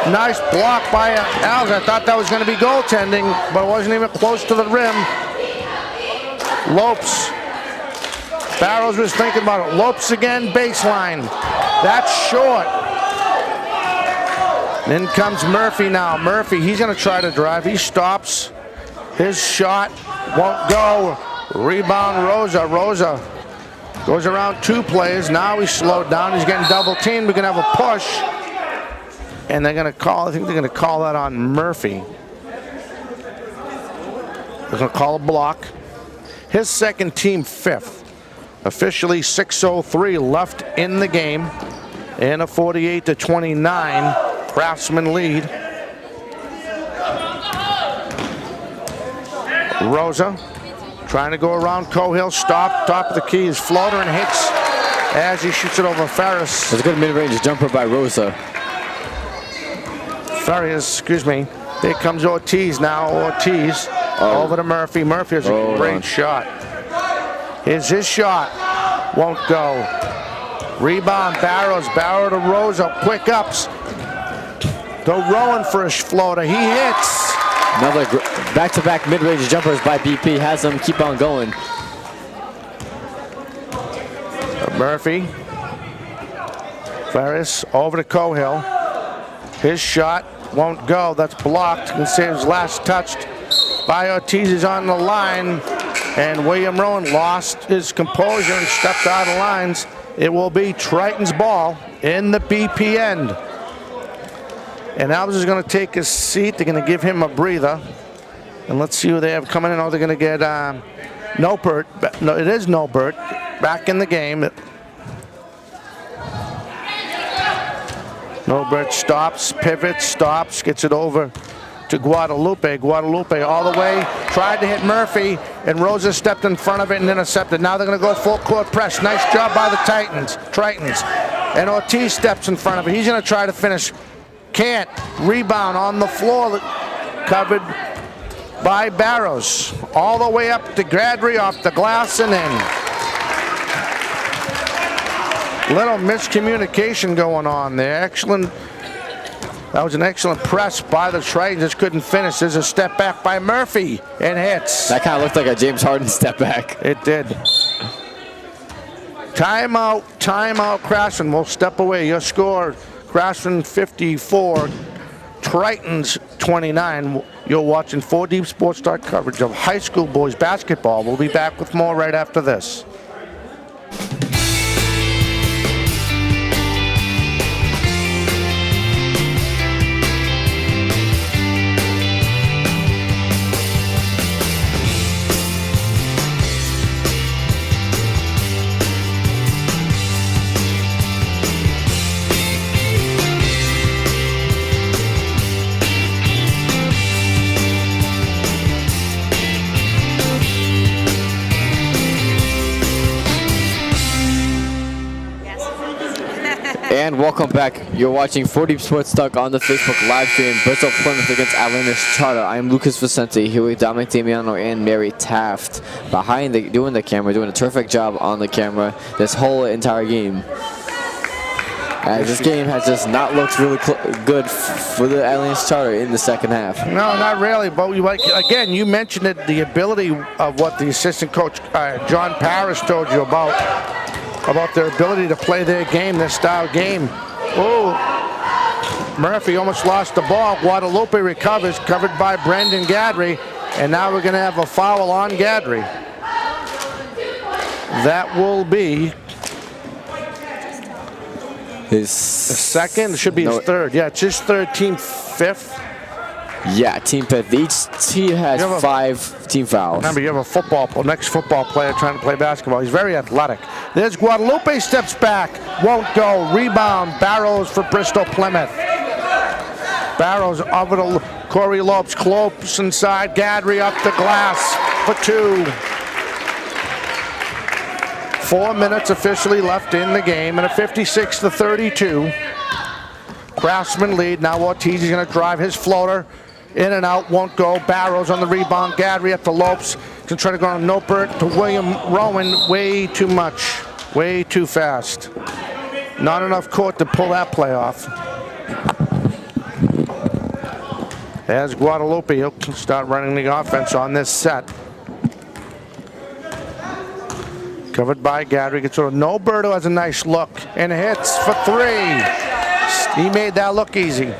Nice block by Alves. I thought that was going to be goaltending, but it wasn't even close to the rim. Lopes. Barrows was thinking about it. Lopes again, baseline. That's short. Then comes Murphy now. Murphy, he's going to try to drive. He stops. His shot won't go. Rebound Rosa. Rosa goes around 2 players. Now he's slowed down. He's getting double teamed. We're going to have a push. And they're going to call, I think they're going to call that on Murphy. They're going to call a block. His second, team 5th. Officially 6:03 left in the game. And a 48-29 Craftsman lead. Rosa trying to go around Cohill. Stop, top of the key. His floater and hits as he shoots it over Ferris. It's a good mid-range jumper by Rosa. Ferris, excuse me. Here comes Ortiz now. Ortiz over to Murphy. Murphy has a great shot. Here's his shot. Won't go. Rebound, Barrows. Barrow to Rosa. Quick ups. To Rowan for a floater. He hits. Another back-to-back mid-range jumpers by BP. Has them keep on going. Murphy. Ferris over to Cohill. His shot won't go. That's blocked. You can see his last touched by Ortiz is on the line. And William Rowan lost his composure and stepped out of lines. It will be Triton's ball in the BP end. And Alves is going to take his seat. They're going to give him a breather. And let's see who they have coming in. Oh, they're going to get Nobert. No, it is Nobert back in the game. Nobert stops, pivots, stops, gets it over to Guadalupe. Guadalupe all the way, tried to hit Murphy, and Rosa stepped in front of it and intercepted. Now they're going to go full court press. Nice job by the Tritons. And Ortiz steps in front of it. He's going to try to finish. Can't. Rebound on the floor, covered by Barrows. All the way up to Gadry, off the glass and in. Little miscommunication going on there. Excellent. That was an excellent press by the Tritons. Just couldn't finish. There's a step back by Murphy and hits. That kind of looked like a James Harden step back. It did. Timeout, Craftsman. We'll step away. Your score, Craftsman 54, Tritons 29. You're watching 4 Deep Sports Talk coverage of high school boys basketball. We'll be back with more right after this. And welcome back. You're watching 4 Deep Sports Talk on the Facebook live stream. Bristol Plymouth against Atlantis Charter. I'm Lucas Vicente here with Dominic Damiano and Mary Taft behind doing the camera, doing a terrific job on the camera this whole entire game. As this game has just not looked really good for the Atlantis Charter in the second half. No, not really. But again, you mentioned it, the ability of what the assistant coach John Parrish told you about their ability to play their game, their style game. Oh, Murphy almost lost the ball. Guadalupe recovers, covered by Brendan Gadry. And now we're going to have a foul on Gadry. That will be his second. It should be his third. Yeah, it's his third, team fifth. Yeah, team fifth. Each team has 5 team fouls. Remember, you have a next football player trying to play basketball. He's very athletic. There's Guadalupe, steps back, won't go. Rebound, Barrows for Bristol Plymouth. Barrows over to Corey Lopes, close inside. Gadry up the glass for 2. 4 minutes officially left in the game, and a 56-32. Craftsman lead. Now Ortiz is going to drive his floater. In and out, won't go. Barrows on the rebound. Gadry up to Lopes. Can try to go on Nopert to William Rowan. Way too much. Way too fast. Not enough court to pull that play off. As Guadalupe, he'll start running the offense on this set. Covered by Gadry. Gets over. Noberto has a nice look and hits for 3. He made that look easy.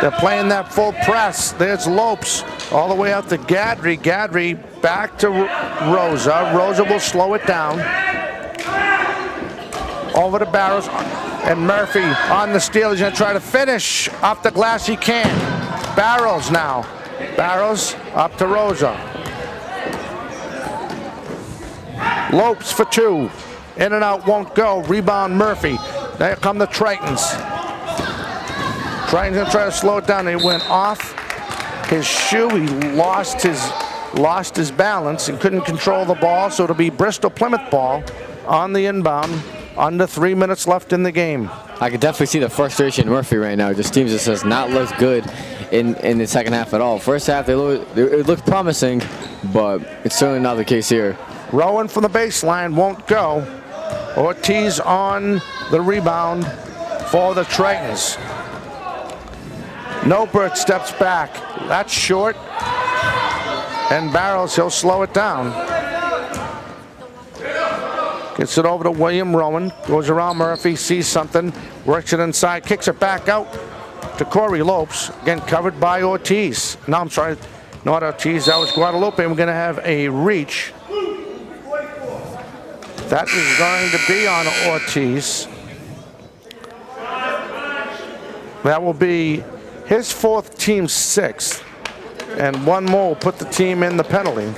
They're playing that full press. There's Lopes all the way out to Gadry. Gadry back to Rosa. Rosa will slow it down. Over to Barrows and Murphy on the steal. He's going to try to finish off the glass. He can. Barrows now. Barrows up to Rosa. Lopes for 2. In and out, won't go. Rebound Murphy. There come the Tritons. Tritons going to try to slow it down. He went off his shoe. He lost his lost his balance and couldn't control the ball, so it'll be Bristol Plymouth ball on the inbound. Under 3 minutes left in the game. I can definitely see the frustration in Murphy right now. This team just has not looked good in the second half at all. First half, it looked promising, but it's certainly not the case here. Rowan from the baseline won't go. Ortiz on the rebound for the Tritons. Nobert steps back. That's short. And barrels, he'll slow it down. Gets it over to William Rowan. Goes around Murphy, sees something, works it inside, kicks it back out to Corey Lopes. Again, covered by Ortiz. No, I'm sorry, not Ortiz. That was Guadalupe. We're going to have a reach. That is going to be on Ortiz. That will be his fourth, team sixth. And one more will put the team in the penalty.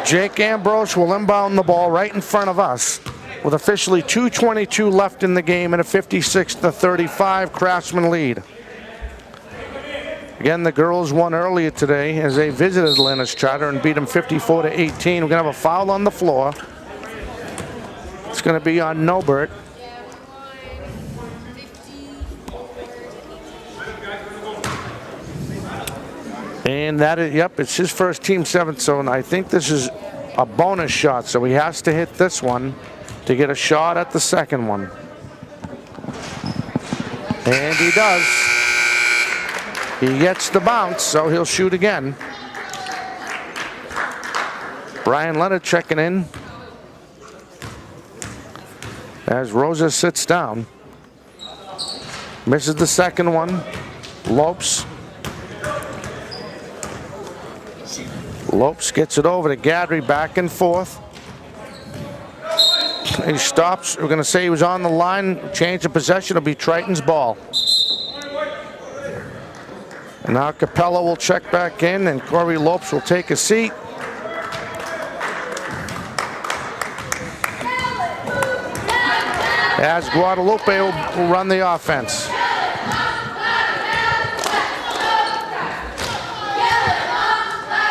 Jake Ambrose will inbound the ball right in front of us with officially 2:22 left in the game and a 56-35 Craftsman lead. Again, the girls won earlier today as they visited Lennox Charter and beat them 54-18. We're going to have a foul on the floor. It's going to be on Nobert. And that is, yep, it's his first, team seventh, so I think this is a bonus shot, so he has to hit this one to get a shot at the second one. And he does. He gets the bounce, so he'll shoot again. Brian Leonard checking in as Rosa sits down. Misses the second one. Lopes. Lopes gets it over to Gadry, back and forth. He stops. We're going to say he was on the line. Change of possession. It'll be Triton's ball. And now Capello will check back in, and Corey Lopes will take a seat. As Guadalupe will run the offense.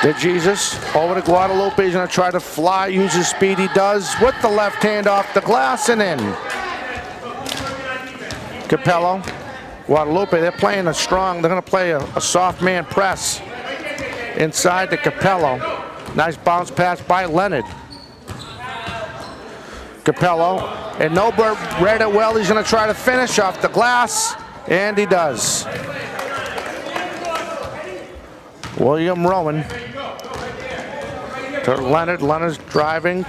De Jesus over to Guadalupe. He's going to try to fly, use his speed. He does with the left hand off the glass and in. Capello, Guadalupe, they're playing a strong, they're going to play a soft man press inside to Capello. Nice bounce pass by Leonard. Capello, and Nobert read it well. He's going to try to finish off the glass, and he does. William Rowan to Leonard. Leonard's driving.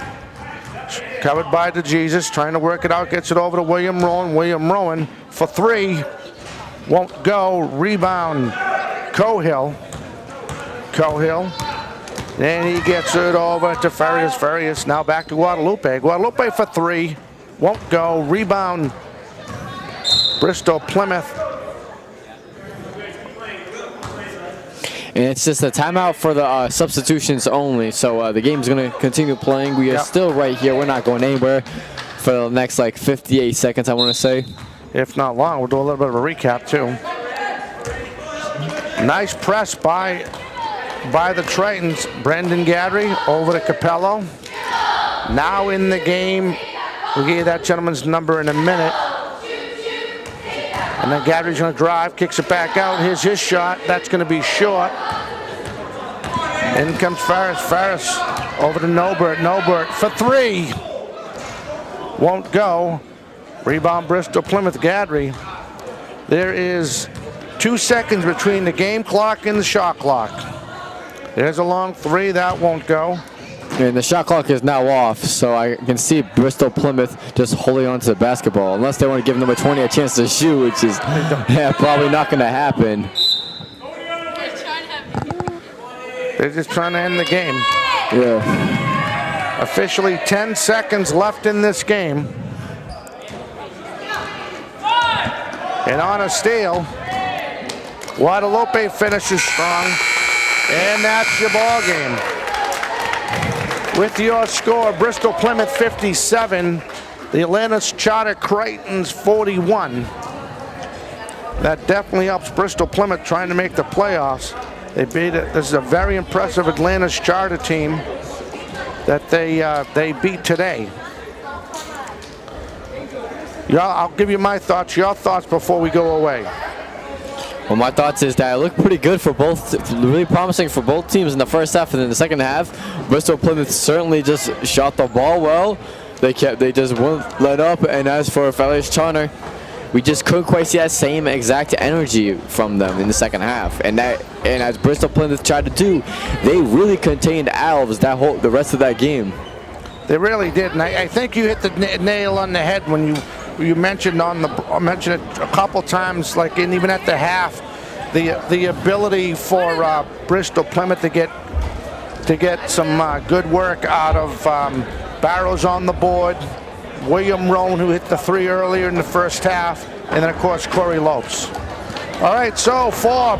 Covered by DeJesus. Trying to work it out. Gets it over to William Rowan. William Rowan for three. Won't go. Rebound. Cohill. Cohill. And he gets it over to Farias. Farias now back to Guadalupe. Guadalupe for three. Won't go. Rebound. Bristol Plymouth. And it's just a timeout for the substitutions only. So the game's going to continue playing. We are still right here. We're not going anywhere for the next like 58 seconds, I want to say. If not long, we'll do a little bit of a recap too. Nice press by the Tritons. Brendan Gadry over to Capello. Now in the game. We'll give you that gentleman's number in a minute. And then Gadry's going to drive, kicks it back out. Here's his shot. That's going to be short. In comes Farris. Farris over to Nobert. Nobert for three. Won't go. Rebound Bristol Plymouth. Gadry. There is 2 seconds between the game clock and the shot clock. There's a long three. That won't go. And the shot clock is now off, so I can see Bristol Plymouth just holding on to the basketball. Unless they want to give number 20 a chance to shoot, which is probably not going to happen. They're just trying to end the game. Yeah. Officially 10 seconds left in this game. And on a steal, Guadalupe finishes strong. And that's your ball game. With your score, Bristol Plymouth 57, the Atlantis Charter Crichtons 41. That definitely helps Bristol Plymouth trying to make the playoffs. They beat it. This is a very impressive Atlantis Charter team that they beat today. Yeah, I'll give you my thoughts. Your thoughts before we go away. Well, my thoughts is that it looked pretty good for both, really promising for both teams in the first half, and then the second half, Bristol Plymouth certainly just shot the ball well. They just wouldn't let up, and as for Atlantis Charter, we just couldn't quite see that same exact energy from them in the second half. And as Bristol Plymouth tried to do, they really contained Alves the rest of that game. They really did, and I think you hit the nail on the head when you mentioned mentioned it a couple times, like even at the half, the ability for Bristol Plymouth to get some good work out of Barrows on the board, William Roan, who hit the 3 earlier in the first half, and then of course Corey Lopes. All right, so for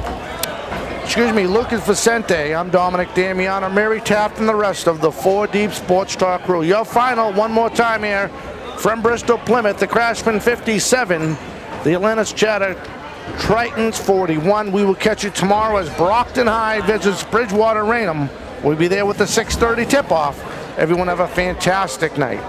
Lucas Vicente, I'm Dominic Damiano, Mary Taft, and the rest of the 4 Deep Sports Talk crew. Your final one more time here from Bristol Plymouth, the Craftsman 57, the Atlantis Charter Crichtons 41. We will catch you tomorrow as Brockton High visits Bridgewater Raynham. We'll be there with the 6:30 tip-off. Everyone have a fantastic night.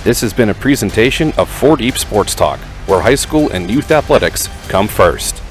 This has been a presentation of 4 Deep Sports Talk, where high school and youth athletics come first.